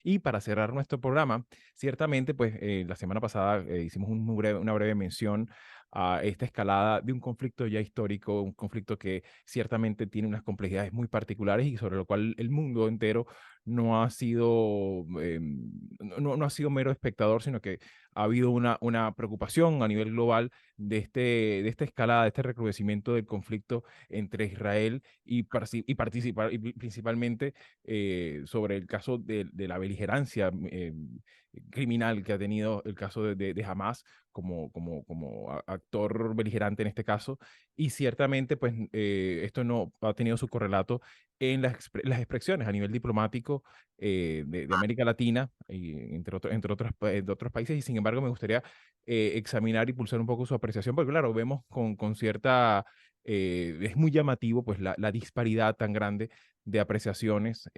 Y para cerrar nuestro programa, ciertamente, pues la semana pasada hicimos una breve mención a esta escalada de un conflicto ya histórico, un conflicto que ciertamente tiene unas complejidades muy particulares y sobre lo cual el mundo entero no ha sido, no ha sido mero espectador, sino que ha habido una preocupación a nivel global de esta escalada, de este recrudecimiento del conflicto entre Israel y principalmente sobre el caso de la beligerancia criminal que ha tenido el caso de Hamas como actor beligerante en este caso. Y ciertamente, pues, esto no ha tenido su correlato en las expresiones a nivel diplomático de América Latina, y entre otros países, y sin embargo me gustaría examinar y pulsar un poco su apreciación, porque claro, vemos con cierta, es muy llamativo pues la disparidad tan grande de apreciaciones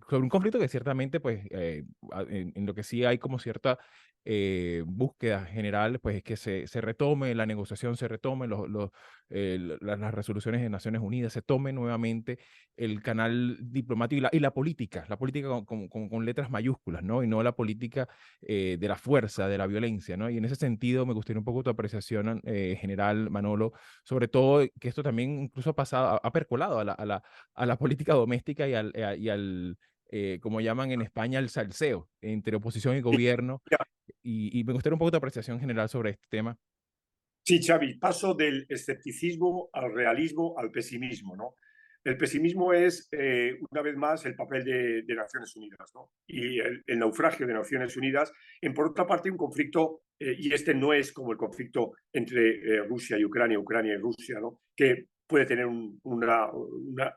sobre un conflicto que ciertamente pues en lo que sí hay como cierta búsqueda general, pues es que se retome la negociación, se retome las resoluciones de Naciones Unidas, se tome nuevamente el canal diplomático la política con letras mayúsculas, ¿no? Y no la política de la fuerza, de la violencia, ¿no? Y en ese sentido me gustaría un poco tu apreciación general, Manolo, sobre todo que esto también incluso ha pasado, ha percolado a la política doméstica como llaman en España, el salseo entre oposición y gobierno. Y me gustaría un poco tu apreciación general sobre este tema. Sí, Xavi, paso del escepticismo al realismo al pesimismo, ¿no? El pesimismo es, una vez más, el papel de Naciones Unidas, ¿no? Y el naufragio de Naciones Unidas, por otra parte, un conflicto, y este no es como el conflicto entre Rusia y Ucrania, Ucrania y Rusia, ¿no? Que puede tener una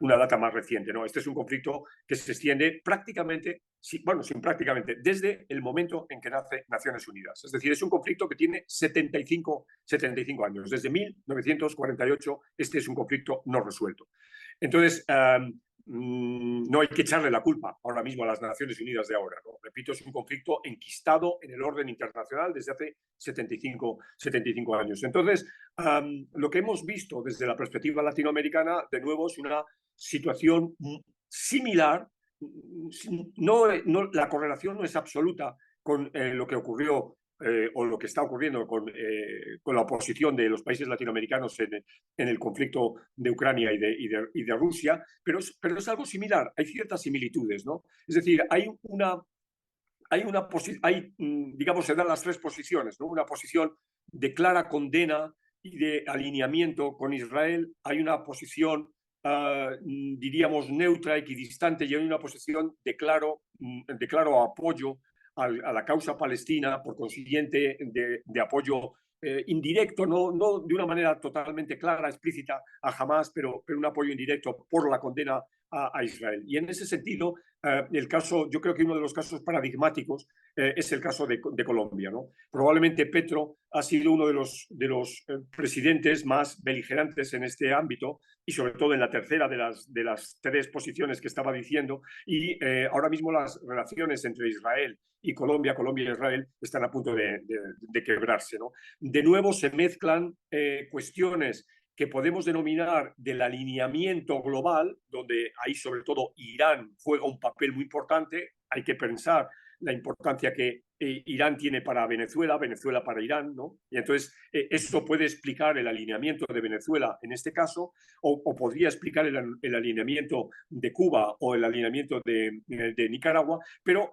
data más reciente, ¿no? Este es un conflicto que se extiende prácticamente, bueno, sin prácticamente, desde el momento en que nace Naciones Unidas. Es decir, es un conflicto que tiene 75 años. Desde 1948 este es un conflicto no resuelto. Entonces, no hay que echarle la culpa ahora mismo a las Naciones Unidas de ahora, ¿no? Repito, es un conflicto enquistado en el orden internacional desde hace 75 años. Entonces, lo que hemos visto desde la perspectiva latinoamericana, de nuevo, es una situación similar. La correlación no es absoluta con lo que ocurrió o lo que está ocurriendo con la oposición de los países latinoamericanos en el conflicto de Ucrania y de Rusia, pero es algo similar, hay ciertas similitudes, ¿no? Es decir, digamos, se dan las tres posiciones, ¿no? Una posición de clara condena y de alineamiento con Israel, hay una posición, diríamos, neutra, equidistante, y hay una posición de claro apoyo a la causa palestina, por consiguiente, de apoyo indirecto, no de una manera totalmente clara, explícita a Hamas, pero un apoyo indirecto por la condena a Israel. Y en ese sentido, yo creo que uno de los casos paradigmáticos es el caso de Colombia, ¿no? Probablemente Petro ha sido uno de los presidentes más beligerantes en este ámbito, y sobre todo en la tercera de las tres posiciones que estaba diciendo, y ahora mismo las relaciones entre Israel y Colombia y Israel están a punto de quebrarse, ¿no? De nuevo se mezclan cuestiones que podemos denominar del alineamiento global, donde ahí sobre todo Irán juega un papel muy importante. Hay que pensar la importancia que Irán tiene para Venezuela, Venezuela para Irán, ¿no? Y entonces eso puede explicar el alineamiento de Venezuela en este caso, o podría explicar el alineamiento de Cuba o el alineamiento de Nicaragua, pero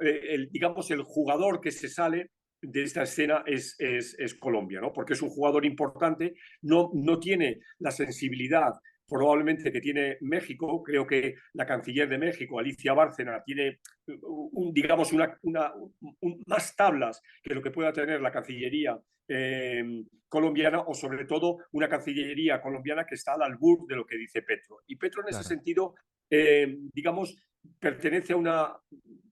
digamos el jugador que se sale de esta escena es Colombia, ¿no? Porque es un jugador importante, no tiene la sensibilidad probablemente que tiene México. Creo que la canciller de México, Alicia Bárcena, tiene digamos más tablas que lo que pueda tener la Cancillería colombiana, o sobre todo una Cancillería colombiana que está al albur de lo que dice Petro. Y Petro en ese Claro. sentido, digamos, pertenece a una,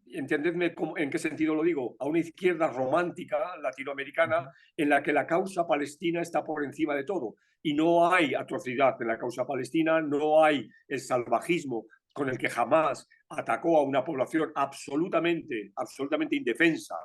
entendedme en qué sentido lo digo, a una izquierda romántica latinoamericana Ujú. en la que la causa palestina está por encima de todo. Y no hay atrocidad en la causa palestina, no hay el salvajismo con el que jamás atacó a una población absolutamente indefensa,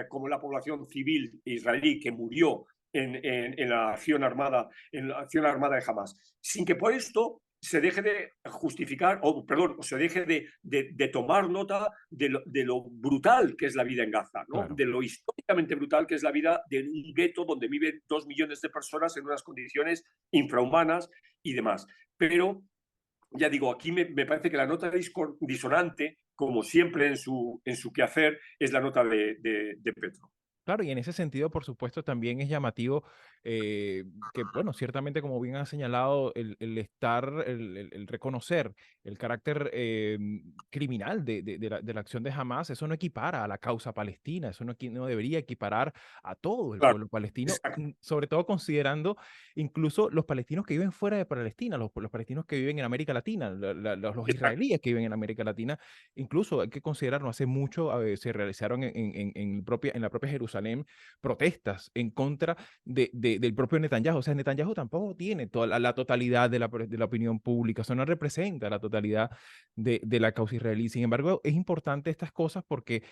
como la población civil israelí que murió en la acción armada de Hamas. Sin que por esto se deje de justificar, o perdón, o se deje de tomar nota de lo brutal que es la vida en Gaza, ¿no? Claro. De lo históricamente brutal que es la vida de un gueto donde viven 2 millones de personas en unas condiciones infrahumanas y demás. Pero, ya digo, aquí me parece que la nota disonante, como siempre en su quehacer, es la nota de Petro. Claro, y en ese sentido, por supuesto, también es llamativo que, bueno, ciertamente, como bien han señalado, el estar, el reconocer el carácter criminal de la acción de Hamas, eso no equipara a la causa palestina, eso no debería equiparar a todo el Claro, pueblo palestino, exacto. sobre todo considerando incluso los palestinos que viven fuera de Palestina, los palestinos que viven en América Latina, los Exacto. israelíes que viven en América Latina. Incluso hay que considerar, no hace mucho se realizaron en la propia Jerusalén protestas en contra del propio Netanyahu. O sea, Netanyahu tampoco tiene toda la totalidad de la opinión pública, o sea, no representa la totalidad de la causa israelí. Sin embargo, es importante estas cosas porque,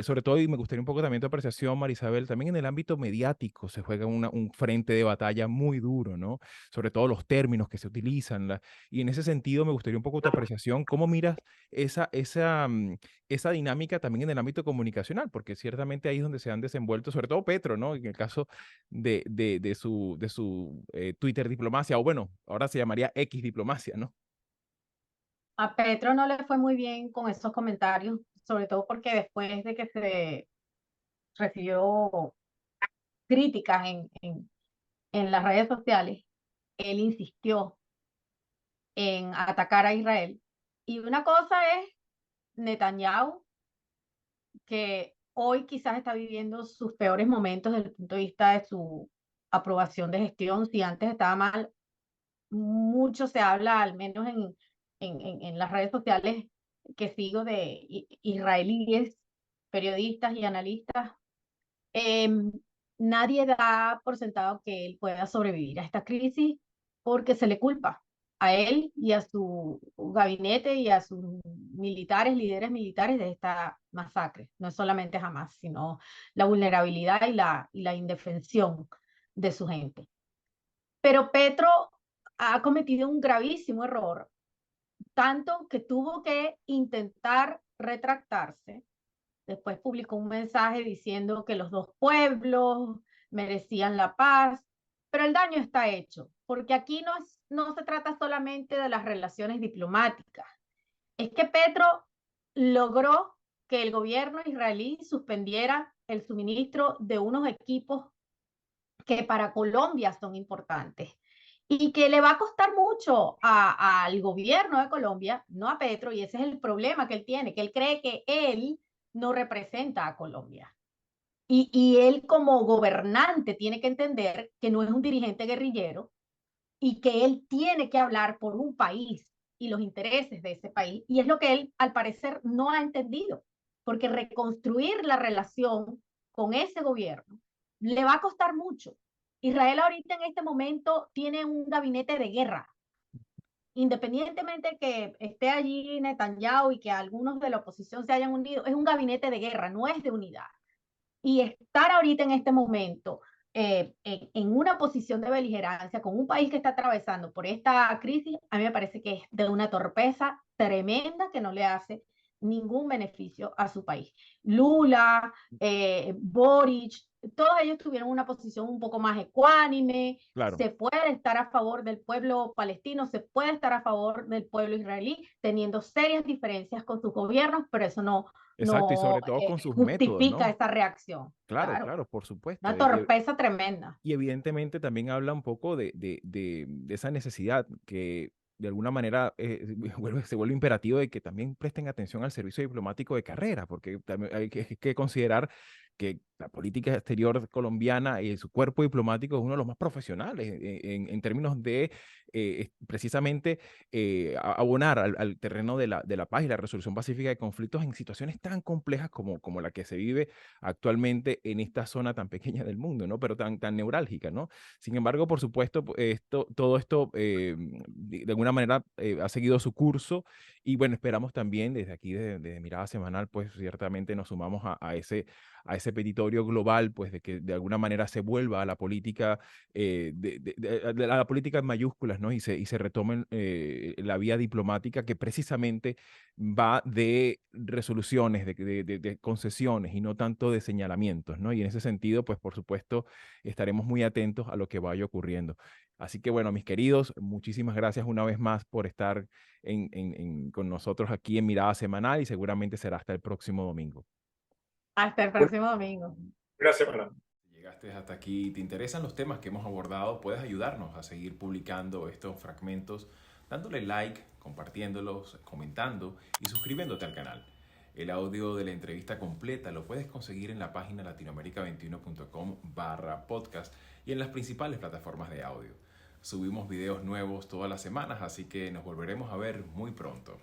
sobre todo, y me gustaría un poco también tu apreciación, Marisabel, también en el ámbito mediático se juega un frente de batalla muy duro, ¿no? Sobre todo los términos que se utilizan. Y en ese sentido, me gustaría un poco tu apreciación. ¿Cómo miras esa dinámica también en el ámbito comunicacional? Porque ciertamente ahí es donde se han desenvuelto, sobre todo Petro, ¿no? En el caso de su Twitter diplomacia, o bueno, ahora se llamaría X diplomacia, ¿no? A Petro no le fue muy bien con esos comentarios, sobre todo porque después de que se recibió críticas en las redes sociales, él insistió en atacar a Israel. Y una cosa es Netanyahu, que hoy quizás está viviendo sus peores momentos desde el punto de vista de su aprobación de gestión. Si antes estaba mal, mucho se habla, al menos en las redes sociales que sigo, de israelíes, periodistas y analistas. em, Nadie da por sentado que él pueda sobrevivir a esta crisis porque se le culpa a él y a su gabinete y a sus militares, líderes militares de esta masacre. No es solamente Hamas, sino la vulnerabilidad y la indefensión de su gente. Pero Petro ha cometido un gravísimo error, tanto que tuvo que intentar retractarse. Después publicó un mensaje diciendo que los dos pueblos merecían la paz, pero el daño está hecho, porque aquí no se trata solamente de las relaciones diplomáticas. Es que Petro logró que el gobierno israelí suspendiera el suministro de unos equipos que para Colombia son importantes y que le va a costar mucho al gobierno de Colombia, no a Petro, y ese es el problema que él tiene, que él cree que él no representa a Colombia. Y él como gobernante tiene que entender que no es un dirigente guerrillero y que él tiene que hablar por un país y los intereses de ese país. Y es lo que él, al parecer, no ha entendido, porque reconstruir la relación con ese gobierno le va a costar mucho. Israel ahorita en este momento tiene un gabinete de guerra. Independientemente que esté allí Netanyahu y que algunos de la oposición se hayan unido, es un gabinete de guerra, no es de unidad. Y estar ahorita en este momento en una posición de beligerancia con un país que está atravesando por esta crisis, a mí me parece que es de una torpeza tremenda que no le hace ningún beneficio a su país. Lula, Boric, todos ellos tuvieron una posición un poco más ecuánime. Claro. Se puede estar a favor del pueblo palestino, se puede estar a favor del pueblo israelí, teniendo serias diferencias con sus gobiernos, pero eso Exacto, y no sobre todo con sus métodos, justifica ¿no? esa reacción. Claro, Claro, claro, por supuesto. una torpeza tremenda. Y evidentemente también habla un poco de esa necesidad que de alguna manera se vuelve imperativo de que también presten atención al servicio diplomático de carrera, porque también hay que considerar que la política exterior colombiana y su cuerpo diplomático es uno de los más profesionales en términos de precisamente abonar al terreno de la paz y la resolución pacífica de conflictos en situaciones tan complejas como la que se vive actualmente en esta zona tan pequeña del mundo, ¿no? Pero tan neurálgica, ¿no? Sin embargo, por supuesto, todo esto de alguna manera ha seguido su curso y bueno, esperamos también desde aquí, de Mirada Semanal, pues ciertamente nos sumamos a ese petitorio global, pues de que de alguna manera se vuelva a la política, de la política en mayúsculas, ¿no? ¿no? Y se retome la vía diplomática que precisamente va de resoluciones, de concesiones y no tanto de señalamientos, ¿no? Y en ese sentido, pues por supuesto, estaremos muy atentos a lo que vaya ocurriendo. Así que bueno, mis queridos, muchísimas gracias una vez más por estar con nosotros aquí en Mirada Semanal y seguramente será hasta el próximo domingo. Hasta el próximo domingo. Gracias, Fernando. Si llegaste hasta aquí y te interesan los temas que hemos abordado, puedes ayudarnos a seguir publicando estos fragmentos, dándole like, compartiéndolos, comentando y suscribiéndote al canal. El audio de la entrevista completa lo puedes conseguir en la página latinoamerica21.com/podcast y en las principales plataformas de audio. Subimos videos nuevos todas las semanas, así que nos volveremos a ver muy pronto.